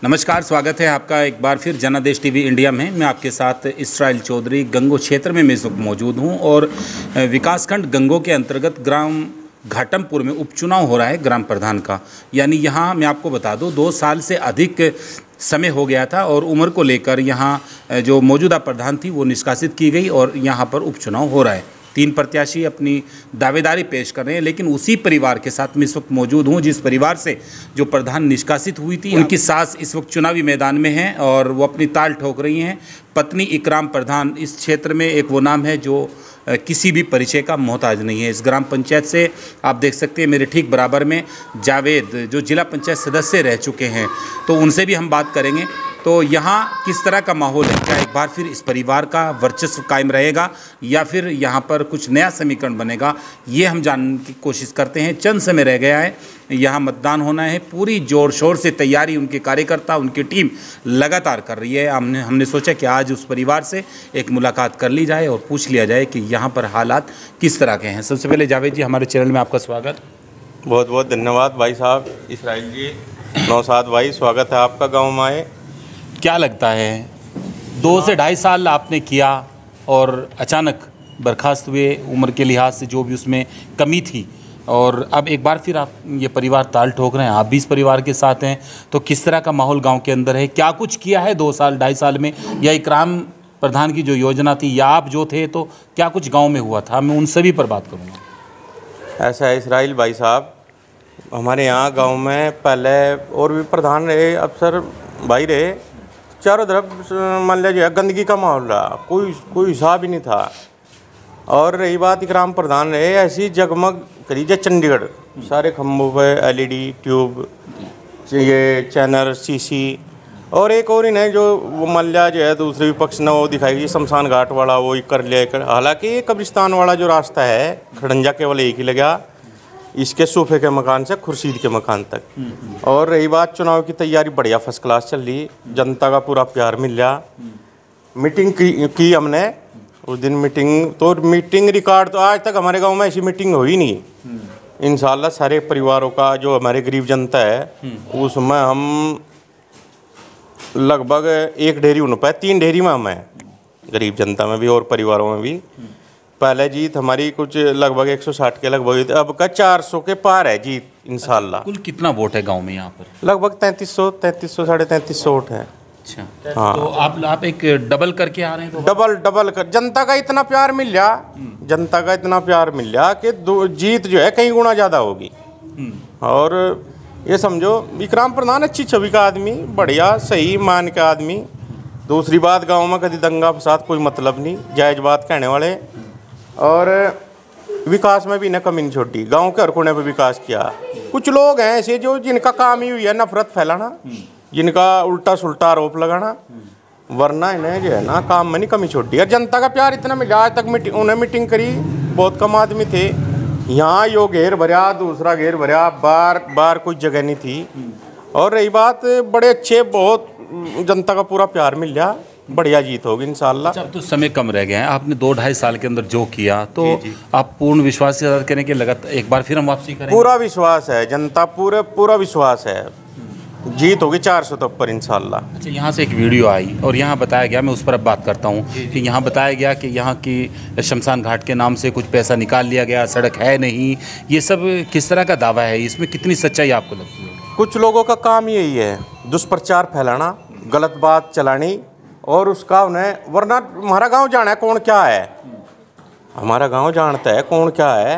नमस्कार, स्वागत है आपका एक बार फिर जनादेश टीवी इंडिया में। मैं आपके साथ इसराइल चौधरी गंगो क्षेत्र में इस वक्त मौजूद हूं और विकासखंड गंगो के अंतर्गत ग्राम घाटमपुर में उपचुनाव हो रहा है ग्राम प्रधान का। यानी यहां मैं आपको बता दूं 2 साल से अधिक समय हो गया था और उम्र को लेकर यहां जो मौजूदा प्रधान थी वो निष्कासित की गई और यहां पर उपचुनाव हो रहा है। 3 प्रत्याशी अपनी दावेदारी पेश कर रहे हैं, लेकिन उसी परिवार के साथ मैं इस वक्त मौजूद हूं जिस परिवार से जो प्रधान निष्कासित हुई थी। उनकी सास इस वक्त चुनावी मैदान में हैं और वो अपनी ताल ठोक रही हैं। पत्नी इकराम प्रधान इस क्षेत्र में एक वो नाम है जो किसी भी परिचय का मोहताज नहीं है। इस ग्राम पंचायत से आप देख सकते हैं मेरे ठीक बराबर में जावेद जो जिला पंचायत सदस्य रह चुके हैं, तो उनसे भी हम बात करेंगे। तो यहाँ किस तरह का माहौल है, क्या एक बार फिर इस परिवार का वर्चस्व कायम रहेगा या फिर यहाँ पर कुछ नया समीकरण बनेगा, ये हम जानने की कोशिश करते हैं। चंद समय रह गया है, यहाँ मतदान होना है। पूरी जोर शोर से तैयारी उनके कार्यकर्ता, उनकी टीम लगातार कर रही है। हमने सोचा कि आज उस परिवार से एक मुलाकात कर ली जाए और पूछ लिया जाए कि यहाँ पर हालात किस तरह के हैं। सबसे पहले जावेद जी, हमारे चैनल में आपका स्वागत। बहुत बहुत धन्यवाद भाई साहब। इसराइल जी नौसाद भाई, स्वागत है आपका गाँव में आए। क्या लगता है 2 से 2.5 साल आपने किया और अचानक बर्खास्त हुए, उम्र के लिहाज से जो भी उसमें कमी थी, और अब एक बार फिर आप ये परिवार ताल ठोक रहे हैं, आप भी इस परिवार के साथ हैं, तो किस तरह का माहौल गांव के अंदर है? क्या कुछ किया है 2 साल 2.5 साल में, या इकराम प्रधान की जो योजना थी या आप जो थे, तो क्या कुछ गाँव में हुआ था? मैं उन सभी पर बात करूँगा। ऐसा है इसराइल भाई साहब, हमारे यहाँ गाँव में पहले और भी प्रधान रहे, अफसर भाई रहे, चारों तरफ मान लिया जो है गंदगी का माहौल रहा, कोई हिसाब ही नहीं था। और रही बात इकराम प्रधान रहे, ऐसी जगमग करी जैसे चंडीगढ़, सारे खम्भों पे LED ट्यूब, ये चैनल CC, और एक और ही नहीं जो वो मान लिया जो है दूसरे विपक्ष ने वो दिखाई शमशान घाट वाला वो कर लिया। हालांकि कब्रिस्तान वाला जो रास्ता है खड़ंजा केवल एक ही लगा, इसके सूफे के मकान से खुर्शीद के मकान तक। और रही बात चुनाव की तैयारी, बढ़िया फर्स्ट क्लास चल रही, जनता का पूरा प्यार मिल रहा। मीटिंग की हमने उस दिन मीटिंग रिकॉर्ड तो आज तक हमारे गांव में ऐसी मीटिंग हुई नहीं। इंशाल्लाह सारे परिवारों का जो हमारे गरीब जनता है उसमें हम लगभग 1 डेयरी उन पाए, 3 डेयरी में हम हैं, गरीब जनता में भी और परिवारों में भी। पहले जीत हमारी कुछ लगभग 160 के लगभग हुई थी, अब का 400 के पार है जीत इंशाल्लाह। कुल कितना वोट है गांव में यहाँ पर? लगभग 3300 साढ़े 3300 वोट है। अच्छा, हाँ। तो आप एक डबल करके आ रहे हैं? तो डबल कर जनता का इतना प्यार मिल रहा, जनता का इतना प्यार मिल रहा कि जीत जो है कई गुना ज़्यादा होगी। और ये समझो इकराम प्रधान अच्छी छवि का आदमी, बढ़िया सही मान का आदमी। दूसरी बात, गाँव में कभी दंगा फसाद कोई मतलब नहीं, जायज बात कहने वाले। और विकास में भी न कमी नहीं छोड़ी, गांव के हर कोने पे विकास किया। कुछ लोग हैं ऐसे जो जिनका काम ही हुई है नफरत फैलाना, जिनका उल्टा सुल्टा आरोप लगाना, वरना इन्हें जो है ना काम में नहीं कमी छोड़ी। और जनता का प्यार इतना मिला, आज तक उन्हें मीटिंग करी, बहुत कम आदमी थे यहाँ, यो घेर भरा दूसरा घेर भरा, बार कोई जगह नहीं थी। और रही बात, बड़े अच्छे, बहुत जनता का पूरा प्यार मिल रहा, बढ़िया जीत होगी इंशाल्लाह। अब तो समय कम रह गया है, आपने 2-2.5 साल के अंदर जो किया, तो जी। आप पूर्ण विश्वास के साथ करें कि लगातार एक बार फिर हम वापसी करें? पूरा विश्वास है, जनता पूरा विश्वास है, जीत होगी 400 तक पर इंशाल्लाह। अच्छा, यहाँ से एक वीडियो आई और यहाँ बताया गया, मैं उस पर अब बात करता हूँ कि यहाँ बताया गया कि यहाँ की शमशान घाट के नाम से कुछ पैसा निकाल लिया गया, सड़क है नहीं, ये सब किस तरह का दावा है? इसमें कितनी सच्चाई आपको लगती है? कुछ लोगों का काम यही है, दुष्प्रचार फैलाना, गलत बात चलानी, और उसका उन्हें, वरना हमारा गांव जाना है कौन क्या है, हमारा गांव जानता है कौन क्या है।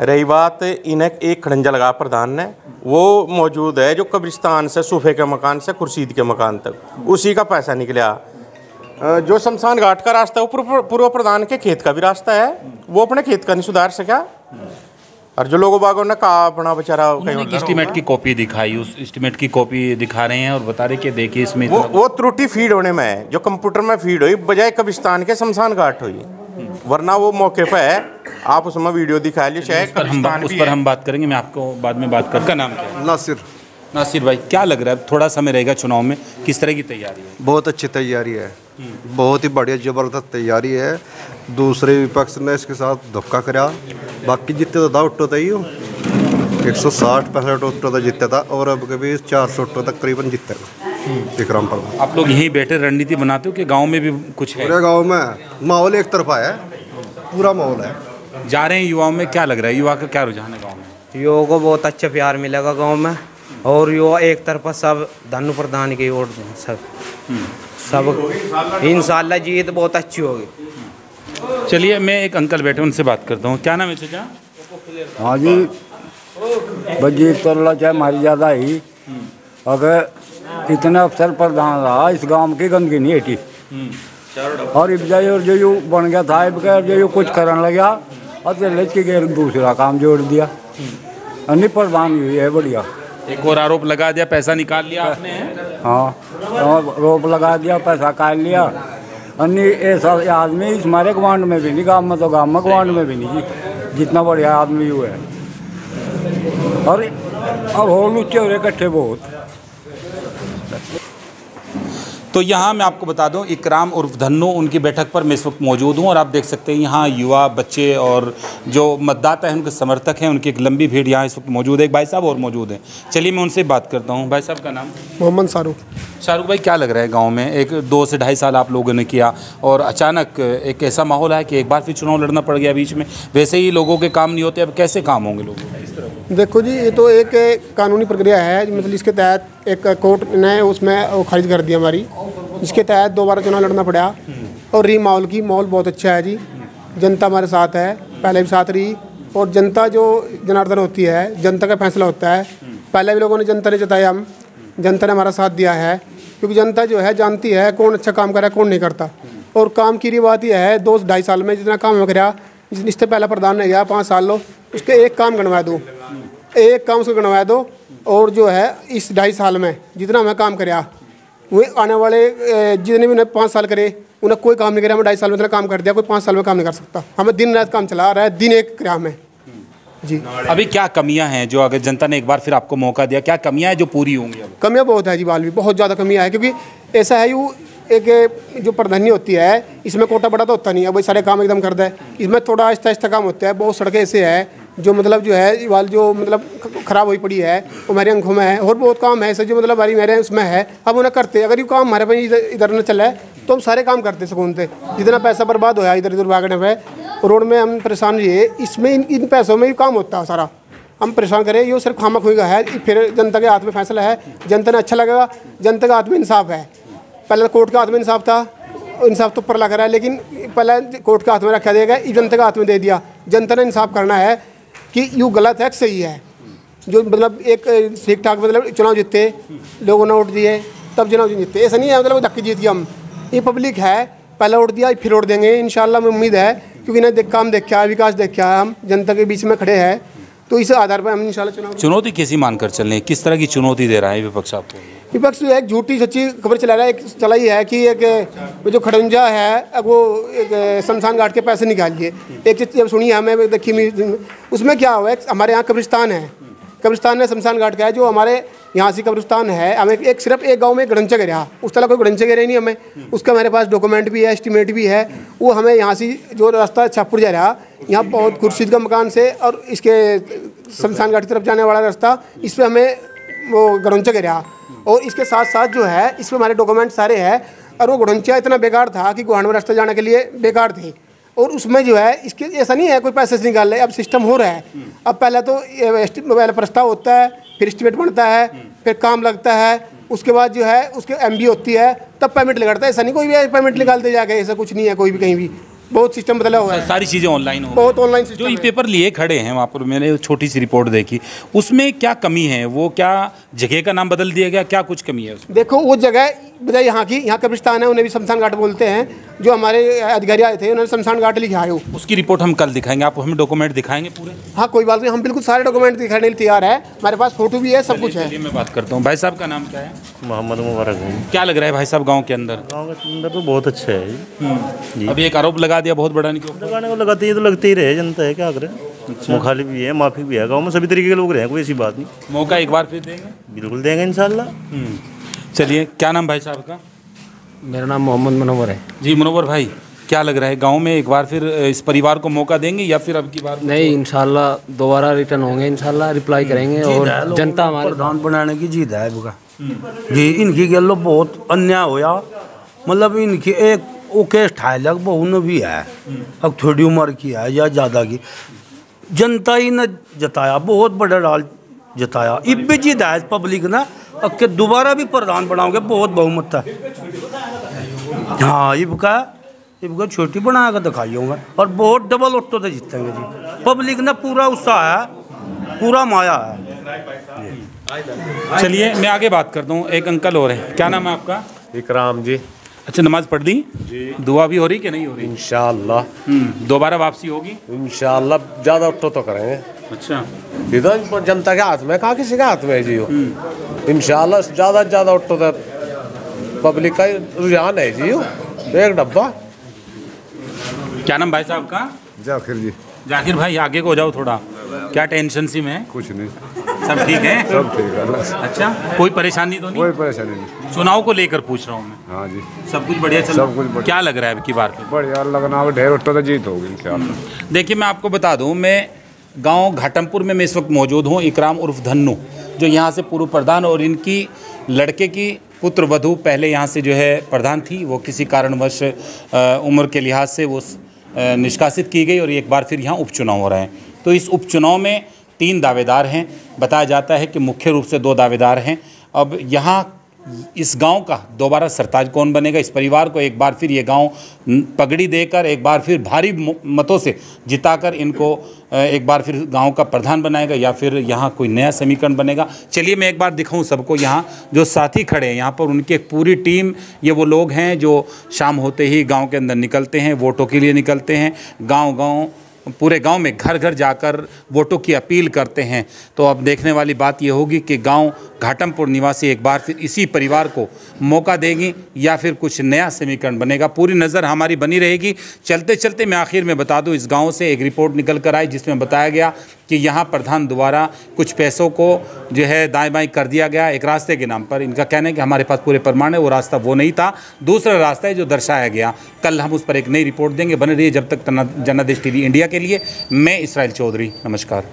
रही बात, इन्हें एक खड़ंजा लगा प्रधान ने, वो मौजूद है जो कब्रिस्तान से सूफे के मकान से खुर्शीद के मकान तक, उसी का पैसा निकला। जो शमशान घाट का रास्ता है वो पूर्व प्रधान के खेत का भी रास्ता है, वो अपने खेत का नहीं सुधार सका। और जो लोगों बागों ने कहा अपना बेचारा, एस्टीमेट की कॉपी दिखाई, उस एस्टीमेट की कॉपी दिखा रहे हैं और बता रहे कि देखिए इसमें वो त्रुटि फीड होने में है, जो कंप्यूटर में फीड हुई बजाय कब्रिस्तान के शमशान घाट हुई, वरना वो मौके पर है। आप उसमें वीडियो दिखा लीजिए, शायद उस पर हम बात करेंगे, मैं आपको बाद में बात कर। नाम क्या है? नासिर भाई, क्या लग रहा है, थोड़ा समय रहेगा चुनाव में, किस तरह की तैयारी है? बहुत अच्छी तैयारी है, बहुत ही बढ़िया जबरदस्त तैयारी है। दूसरे विपक्ष ने इसके साथ धक्का करा, बाकी जितने तो था उठो था ही 160-65 वोटों तक जीता था और अब कभी 400 वोटों तक करीबन जीतेगा। विक्रम प्रधान। आप लोग यहीं बैठे रणनीति बनाते हो कि गांव में भी कुछ है? पूरे गांव में माहौल एक तरफा है, पूरा माहौल है। जा रहे हैं युवाओं में, क्या लग रहा है युवा का क्या रुझान है गाँव में? युवाओं को बहुत अच्छा प्यार मिलेगा गांव में, और युवा एक तरफा सब धनु प्रधान की ओर सब इंशाल्लाह जीत बहुत अच्छी होगी। चलिए, मैं एक अंकल बैठे उनसे बात करता हूँ। क्या नाम है चाचा? हाँ जी, बजीर तोला चाहे मारी ज़्यादा ही, अगर इतना अफसर प्रधान रहा इस गांव की गंदगी नहीं हटी, और इब्जाई और जो यू बन गया था जो यू कुछ करने लगा और चले के गैर दूसरा काम जोड़ दिया। अन्य प्रधान हुई है बढ़िया। एक और आरोप लगा दिया, पैसा निकाल लिया आपने। हाँ, और रोप लगा दिया, पैसा काट लिया। अन्य ऐसा आदमी इस हमारे गवांड में भी नहीं, गाँव में तो गाँव में गवांड में भी नहीं जी, जितना बढ़िया आदमी हुआ है। और हो लुच्चे हो रहे इकट्ठे बहुत। तो यहाँ मैं आपको बता दूं, इकराम उर्फ धन्नो उनकी बैठक पर मैं इस वक्त मौजूद हूँ, और आप देख सकते हैं यहाँ युवा, बच्चे और जो मतदाता हैं उनके समर्थक हैं, उनकी एक लंबी भीड़ यहाँ इस वक्त मौजूद है। एक भाई साहब और मौजूद हैं, चलिए मैं उनसे बात करता हूँ। भाई साहब का नाम? मोहम्मद शाहरुख। शाहरुख भाई, क्या लग रहा है गाँव में एक 2 से 2.5 साल आप लोगों ने किया और अचानक एक ऐसा माहौल है कि एक बार फिर चुनाव लड़ना पड़ गया बीच में? वैसे ही लोगों के काम नहीं होते, अब कैसे काम होंगे लोगों के? देखो जी, ये तो एक कानूनी प्रक्रिया है, मतलब इसके तहत एक कोर्ट ने उसमें वो खारिज कर दिया हमारी, इसके तहत दोबारा चुनाव लड़ना पड़ा। और रही माहौल की, माहौल बहुत अच्छा है जी, जनता हमारे साथ है, पहले भी साथ रही। और जनता जो जनार्दन होती है, जनता का फैसला होता है। पहले भी लोगों ने, जनता ने जताया, हम जनता ने हमारा साथ दिया है, क्योंकि जनता जो है जानती है कौन अच्छा काम कर रहा है कौन नहीं करता। और काम की बात यह है, 2-2.5 साल में जितना काम हो गया, इससे पहला प्रधान ने गया 5 साल लो, उसके एक काम गणवा दो, एक काम उसको गणवा दो। और जो है इस 2.5 साल में जितना हमें काम कराया, वो आने वाले जितने भी उन्हें 5 साल करे, उन्हें कोई काम नहीं कराया। हमें 2.5 साल में इतना काम कर दिया, कोई 5 साल में काम नहीं कर सकता। हमें दिन रात काम चला रहा है, दिन एक कराया हमें जी। अभी क्या कमियां हैं जो अगर जनता ने एक बार फिर आपको मौका दिया, क्या कमियां हैं जो पूरी होंगी? कमियां बहुत है जी, बाल भी बहुत ज़्यादा कमियां है, क्योंकि ऐसा है यू एक जो प्रधानी होती है, इसमें कोटा बड़ा तो होता नहीं है भाई सारे काम एकदम कर दे। इसमें थोड़ा आहिस्ता आहिस्ता काम होता है। बहुत सड़कें ऐसे है जो मतलब जो है वाल जो मतलब ख़राब हुई पड़ी है, वो हमारे आंखों में है। और बहुत काम है ऐसे जो मतलब हमारी मेरे उसमें है, अब उन्हें करते। अगर ये काम हमारे पास इधर न चला है तो हम सारे काम करते सुकून से। जितना पैसा बर्बाद होया इधर उधर भागने पे, रोड में हम परेशान रहिए, इसमें इन पैसों में ही काम होता है सारा। हम परेशान करें, ये सिर्फ खामा खुई का है, फिर जनता के हाथ में फैसला है, जनता ने अच्छा लगेगा। जनता के हाथ में इंसाफ है। पहले कोर्ट के हाथ में इंसाफ था, इंसाफ तो ऊपर लग रहा है, लेकिन पहले कोर्ट के हाथ में रखा देगा, जनता के हाथ में दे दिया। जनता ने इंसाफ करना है कि यूँ गलत है कि सही है। जो मतलब एक ठीक ठाक मतलब चुनाव जीते, लोगों ने वोट दिए तब चुनाव जीते, ऐसा नहीं है मतलब धक्के जीत गया हम। ये पब्लिक है, पहले वोट दिया फिर वोट देंगे इंशाल्लाह, में उम्मीद है, क्योंकि इन्हें काम देखा है, विकास देखा है, हम जनता के बीच में खड़े हैं, तो इस आधार पर हम इंशाल्लाह चुनाव। चुनौती कैसी मानकर चल रहे हैं, किस तरह की चुनौती दे रहा है विपक्ष आपको? विपक्ष एक झूठी सच्ची खबर चला रहा है। एक चलाई है कि एक जो खड़ंजा है, अब वो एक शमशान घाट के पैसे निकाल लिए। एक चीज़ जब सुनी हमें देखी, उसमें क्या हुआ है, हमारे यहाँ कब्रिस्तान है, कब्रिस्तान ने शमशान घाट का है, जो हमारे यहाँ से कब्रिस्तान है। हमें एक सिर्फ एक गांव में गड़ंचा गिरा, उस तरह कोई गड़ंचा गिरा नहीं हमें। उसका हमारे पास डॉक्यूमेंट भी है, एस्टीमेट भी है। वो हमें यहाँ से जो रास्ता छापुर जा रहा, यहाँ बहुत खुर्शीद का मकान से और इसके शमशान घाट की तरफ जाने वाला रास्ता, इस पर हमें वो गड़ंचा गिरा। और इसके साथ साथ जो है इस पर हमारे डॉक्यूमेंट सारे हैं। और वो गड़ंचा इतना बेकार था कि गुहान में रास्ता जाने के लिए बेकार थे। और उसमें जो है इसके ऐसा नहीं है कोई पैसे से निकाल रहे, अब सिस्टम हो रहा है। अब पहले तो पहले प्रस्ताव होता है, फिर एस्टीमेट बनता है, फिर काम लगता है, उसके बाद जो है उसके एमबी होती है, तब पेमेंट लगाता है। ऐसा नहीं कोई भी पेमेंट निकालते जाके, ऐसा कुछ नहीं है कोई भी कहीं भी। बहुत सिस्टम बदला हुआ है, सारी चीज़ें ऑनलाइन हो, बहुत ऑनलाइन। जो ये पेपर लिए खड़े हैं वहाँ पर, मैंने छोटी सी रिपोर्ट देखी, उसमें क्या कमी है? वो क्या जगह का नाम बदल दिया गया, क्या कुछ कमी है उसमें? देखो वो जगह बजाय यहाँ की, यहाँ कब्रिस्तान है, उन्हें भी शमशान घाट बोलते हैं। जो हमारे अधिकारी आए थे उन्होंने शमशान घाट लिखा है। उसकी रिपोर्ट हम कल दिखाएंगे, आप हमें डॉक्यूमेंट दिखाएंगे पूरे? हाँ कोई बात नहीं, हम बिल्कुल सारे डॉक्यूमेंट दिखाने के लिए तैयार है, हमारे पास फोटो भी है, सब कुछ है। मैं बात करता हूँ, भाई साहब का नाम क्या है? मोहम्मद मुबारक है। क्या लग रहा है भाई साहब गाँव के अंदर? गाँव के अंदर तो बहुत अच्छा है जी। अभी एक आरोप लगा दिया बहुत बड़ा, लगाने को लगाते ही तो लगते ही रहे, जनता है क्या करें। मुखालिफ भी है, माफी भी है, गाँव में सभी तरीके के लोग रहे, कोई ऐसी बात नहीं। मौका एक बार फिर देंगे? बिल्कुल देंगे इंशाल्लाह। चलिए, क्या नाम भाई साहब का? मेरा नाम मोहम्मद मुनव्वर है जी। मुनव्वर भाई, क्या लग रहा है गांव में एक बार फिर इस परिवार को मौका देंगे या फिर अब की बार? नहीं, इंशाल्लाह दोबारा रिटर्न होंगे, इंशाल्लाह रिप्लाई करेंगे। और जनता हमारे प्रधान बनाने की जीत है। जी इनकी गलो बहुत अन्याय होया, मतलब इनकी एक वो केस ठाए लग बहू ने भी है, अब थोड़ी उम्र की है या ज़्यादा की, जनता ही ने जताया, बहुत बड़ा डाल जताया। इब भी जिद है पब्लिक ने अब के दोबारा भी प्रधान बनाओगे, बहुत बहुमत है। हाँ इब छोटी बना कर दिखाई होगा और बहुत डबल ऑटो से जीतेंगे जी। पब्लिक ने पूरा उत्साह है, पूरा माया है। चलिए मैं आगे बात करता हूँ। एक अंकल और हैं, क्या नाम है आपका? इकराम जी। अच्छा, नमाज पढ़ दी जी? दुआ भी हो रही कि नहीं हो रही? इंशाअल्लाह। दोबारा वापसी होगी इंशाअल्लाह, ज़्यादा उठो तो करेंगे। अच्छा, ये तो जनता के हाथ में, कहाँ किसी के हाथ में है जी वो। इंशाअल्लाह ज़्यादा से ज़्यादा उठो तो पब्लिक का रुझान है जी। एक डब्बा। क्या नाम भाई साहब का? जाकिर जी। जाकिर भाई आगे को हो जाओ थोड़ा, क्या टेंशन सी में? कुछ नहीं, सब ठीक है? सब ठीक है। अच्छा, कोई परेशानी तो नहीं? कोई परेशानी नहीं। चुनाव को लेकर पूछ रहा हूँ मैं। हाँ जी, सब कुछ बढ़िया चल रहा है? सब कुछ बढ़िया। क्या लग रहा है अब की बार? बढ़िया लगना, ढेर उठो तो जीत होगी इंशाअल्लाह। देखिए मैं आपको बता दूं, मैं गांव घाटमपुर में मैं इस वक्त मौजूद हूं। इकराम उर्फ धन्नू जो यहां से पूर्व प्रधान और इनकी लड़के की पुत्र वधू पहले यहां से जो है प्रधान थी, वो किसी कारणवश उम्र के लिहाज से वो निष्कासित की गई और एक बार फिर यहाँ उपचुनाव हो रहे हैं। तो इस उपचुनाव में 3 दावेदार हैं। बताया जाता है कि मुख्य रूप से 2 दावेदार हैं। अब यहाँ इस गांव का दोबारा सरताज कौन बनेगा, इस परिवार को एक बार फिर ये गांव पगड़ी देकर एक बार फिर भारी मतों से जिताकर इनको एक बार फिर गांव का प्रधान बनाएगा या फिर यहाँ कोई नया समीकरण बनेगा। चलिए मैं एक बार दिखाऊं सबको, यहाँ जो साथी खड़े हैं यहाँ पर उनकी एक पूरी टीम, ये वो लोग हैं जो शाम होते ही गाँव के अंदर निकलते हैं, वोटों के लिए निकलते हैं, गाँव पूरे गांव में घर घर जाकर वोटों की अपील करते हैं। तो अब देखने वाली बात ये होगी कि गांव घाटमपुर निवासी एक बार फिर इसी परिवार को मौका देंगी या फिर कुछ नया समीकरण बनेगा। पूरी नज़र हमारी बनी रहेगी। चलते चलते मैं आखिर में बता दूं, इस गांव से एक रिपोर्ट निकल कर आई जिसमें बताया गया कि यहाँ प्रधान द्वारा कुछ पैसों को जो है दाएं बाएं कर दिया गया एक रास्ते के नाम पर। इनका कहना है कि हमारे पास पूरे प्रमाण है, वो रास्ता वो नहीं था, दूसरा रास्ता है जो दर्शाया गया। कल हम उस पर एक नई रिपोर्ट देंगे। बने रहिए जब तक जनादेश टीवी इंडिया के लिए। मैं इसराइल चौधरी, नमस्कार।